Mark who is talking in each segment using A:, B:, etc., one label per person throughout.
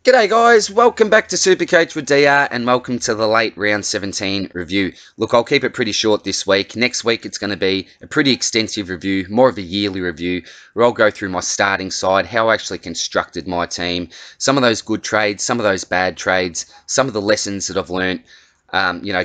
A: G'day guys, welcome back to SuperCoach with DR and welcome to the late round 17 review. Look, I'll keep it pretty short this week. Next week it's going to be a pretty extensive review, more of a yearly review, where I'll go through my starting side, how I actually constructed my team, some of those good trades, some of those bad trades, some of the lessons that I've learnt,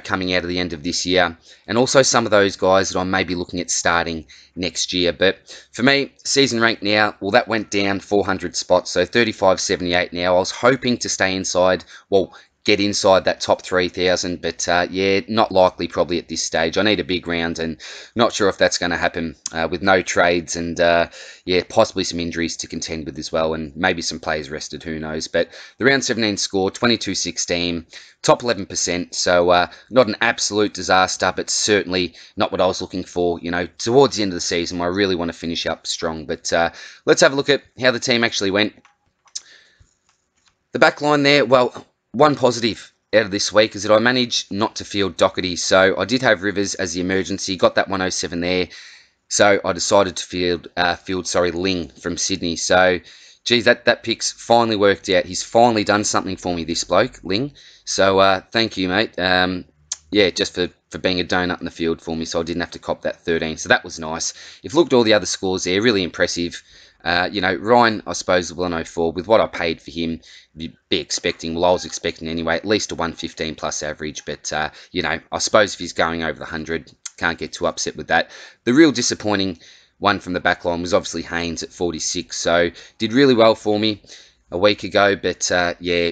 A: coming out of the end of this year, and also some of those guys that I may be looking at starting next year. But for me, season rank now, well, that went down 400 spots, so 35.78 now. I was hoping to stay inside, well, get inside that top 3,000, but yeah, not likely probably at this stage. I need a big round, and not sure if that's going to happen with no trades and yeah, possibly some injuries to contend with as well, and maybe some players rested, who knows. But the round 17 score, 22.16, top 11%, so not an absolute disaster, but certainly not what I was looking for, towards the end of the season where I really want to finish up strong. But let's have a look at how the team actually went. The back line there, well, one positive out of this week is that I managed not to field Doherty. So I did have Rivers as the emergency, got that 107 there. So I decided to field Ling from Sydney. So, geez, that pick's finally worked out. He's finally done something for me, this bloke, Ling. So thank you, mate. Yeah, just for being a donut in the field for me, so I didn't have to cop that 13. So that was nice. If you looked at all the other scores there, really impressive. Ryan, I suppose, 104. With what I paid for him, you'd be expecting, well, I was expecting anyway, at least a 115 plus average. But, I suppose if he's going over the 100, can't get too upset with that. The real disappointing one from the back line was obviously Haynes at 46. So, did really well for me a week ago, but, yeah,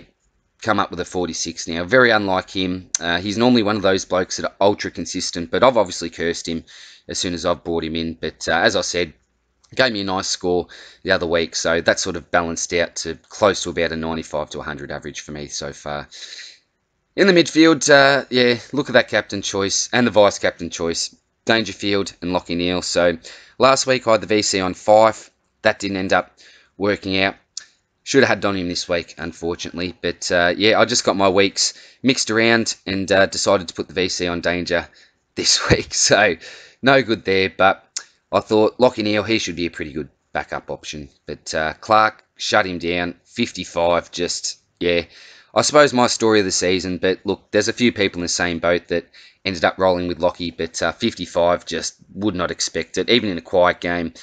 A: come up with a 46 now. Very unlike him. He's normally one of those blokes that are ultra consistent, but I've obviously cursed him as soon as I've brought him in. But, as I said, gave me a nice score the other week, so that sort of balanced out to close to about a 95 to 100 average for me so far. In the midfield, yeah, look at that captain choice and the vice-captain choice, Dangerfield and Lachie Neale. So last week I had the VC on Fife. That didn't end up working out. Should have had on him this week, unfortunately. But, yeah, I just got my weeks mixed around and decided to put the VC on Danger this week. So no good there, but I thought Lachie Neale, he should be a pretty good backup option. But Clark shut him down, 55, just, yeah. I suppose my story of the season, but look, there's a few people in the same boat that ended up rolling with Lachie, but 55 just would not expect it. Even in a quiet game,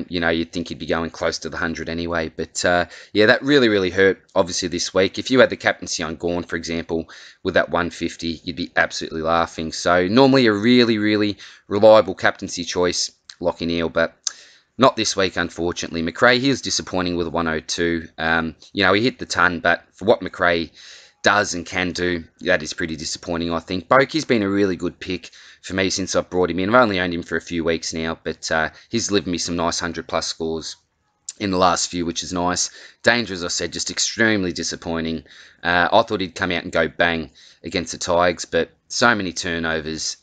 A: you'd think he'd be going close to the 100 anyway. But, yeah, that really, really hurt, obviously, this week. If you had the captaincy on Gawn, for example, with that 150, you'd be absolutely laughing. So normally a really, really reliable captaincy choice, Lachie Neale, but not this week, unfortunately. McRae, he was disappointing with a 102. He hit the ton, but for what McRae does and can do, that is pretty disappointing, I think. Boakey's been a really good pick for me since I've brought him in. I've only owned him for a few weeks now, but he's delivered me some nice 100-plus scores in the last few, which is nice. Danger, as I said, just extremely disappointing. I thought he'd come out and go bang against the Tigers, but so many turnovers,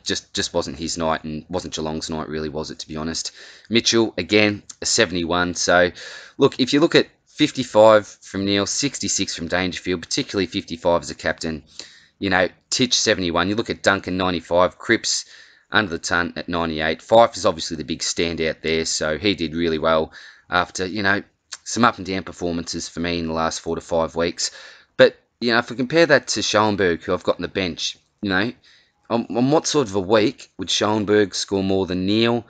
A: just wasn't his night, and wasn't Geelong's night, really, was it, to be honest. Mitchell, again, a 71. So, look, if you look at 55 from Neale, 66 from Dangerfield, particularly 55 as a captain, Titch, 71. You look at Duncan, 95. Cripps, under the ton at 98. Fife is obviously the big standout there, so he did really well after, some up and down performances for me in the last 4 to 5 weeks. But, if I compare that to Schoenberg, who I've got on the bench, on what sort of a week would Schoenberg score more than Neale,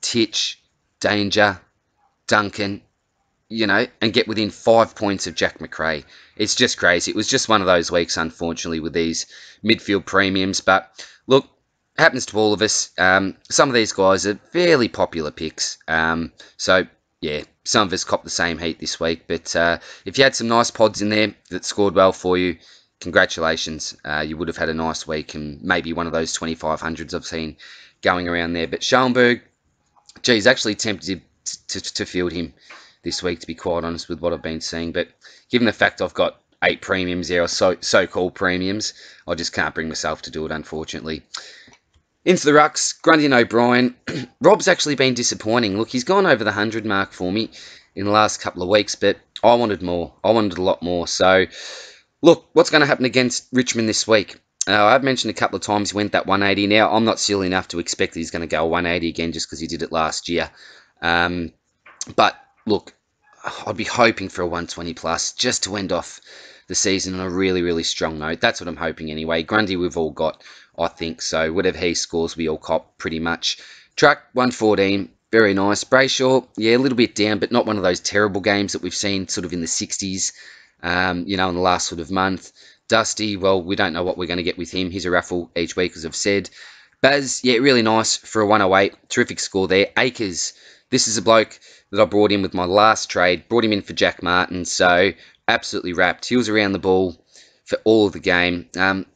A: Titch, Danger, Duncan, and get within 5 points of Jack McRae? It's just crazy. It was just one of those weeks, unfortunately, with these midfield premiums. But, look, happens to all of us. Some of these guys are fairly popular picks. So, yeah, some of us copped the same heat this week. But if you had some nice pods in there that scored well for you, congratulations. You would have had a nice week and maybe one of those 2500s I've seen going around there. But Schoenberg, geez, actually tempted to field him this week, to be quite honest with what I've been seeing. But given the fact I've got 8 premiums there, or so-called premiums, I just can't bring myself to do it, unfortunately. Into the Rucks, Grundy and O'Brien. Rob's actually been disappointing. Look, he's gone over the 100 mark for me in the last couple of weeks, but I wanted more. I wanted a lot more. So, look, what's going to happen against Richmond this week? I've mentioned a couple of times he went that 180. Now, I'm not silly enough to expect that he's going to go 180 again just because he did it last year. But, look, I'd be hoping for a 120 plus just to end off the season on a really, really strong note. That's what I'm hoping anyway. Grundy we've all got, I think. So whatever he scores, we all cop pretty much. Truck 114, very nice. Brayshaw, yeah, a little bit down, but not one of those terrible games that we've seen sort of in the 60s, in the last sort of month. Dusty, well, we don't know what we're going to get with him. He's a raffle each week, as I've said. Baz, yeah, really nice for a 108. Terrific score there. Akers, this is a bloke that I brought in with my last trade. Brought him in for Jack Martin, so absolutely wrapped. He was around the ball for all of the game.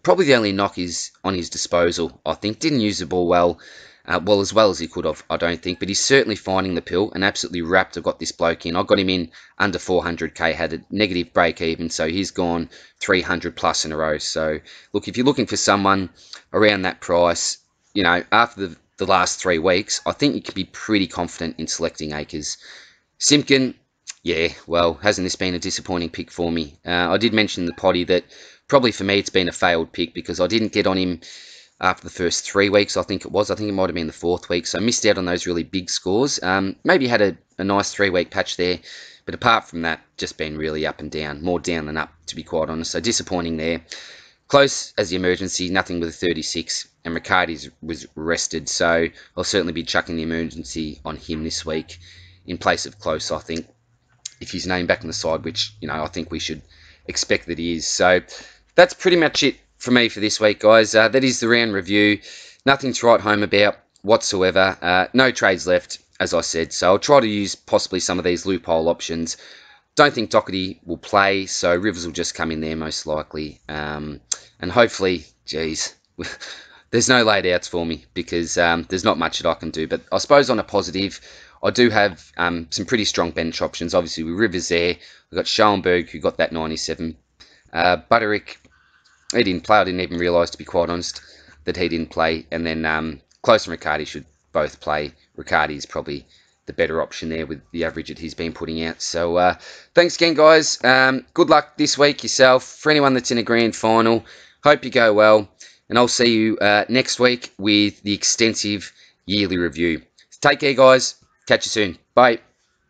A: Probably the only knock is on his disposal, I think. Didn't use the ball well as well as he could have, I don't think. But he's certainly finding the pill and absolutely wrapped. I've got this bloke in. I got him in under 400k, had a negative break even, so he's gone 300 plus in a row. So, look, if you're looking for someone around that price, after the last 3 weeks, I think you can be pretty confident in selecting Akers. Simpkin, yeah, well, hasn't this been a disappointing pick for me? I did mention in the potty that probably for me it's been a failed pick because I didn't get on him after the first 3 weeks, I think it was. I think it might have been the 4th week, so I missed out on those really big scores. Maybe had a nice 3-week patch there, but apart from that, just been really up and down. More down than up, to be quite honest, so disappointing there. Close as the emergency, nothing with a 36, and Riccardi was rested, so I'll certainly be chucking the emergency on him this week in place of Close, I think, if he's named back on the side, which, I think we should expect that he is. So that's pretty much it for me for this week, guys. That is the round review. Nothing to write home about whatsoever. No trades left, as I said, so I'll try to use possibly some of these loophole options. Don't think Doherty will play, so Rivers will just come in there most likely. And hopefully, geez, there's no laid outs for me because there's not much that I can do. But I suppose on a positive, I do have some pretty strong bench options. Obviously, with Rivers there, we've got Schoenberg, who got that 97. Butterick, he didn't play. I didn't even realise, to be quite honest, that he didn't play. And then Close and Riccardi should both play. Riccardi is probably the better option there with the average that he's been putting out. So thanks again, guys. Good luck this week yourself. For anyone that's in a grand final, hope you go well. And I'll see you next week with the extensive yearly review. Take care, guys. Catch you soon. Bye.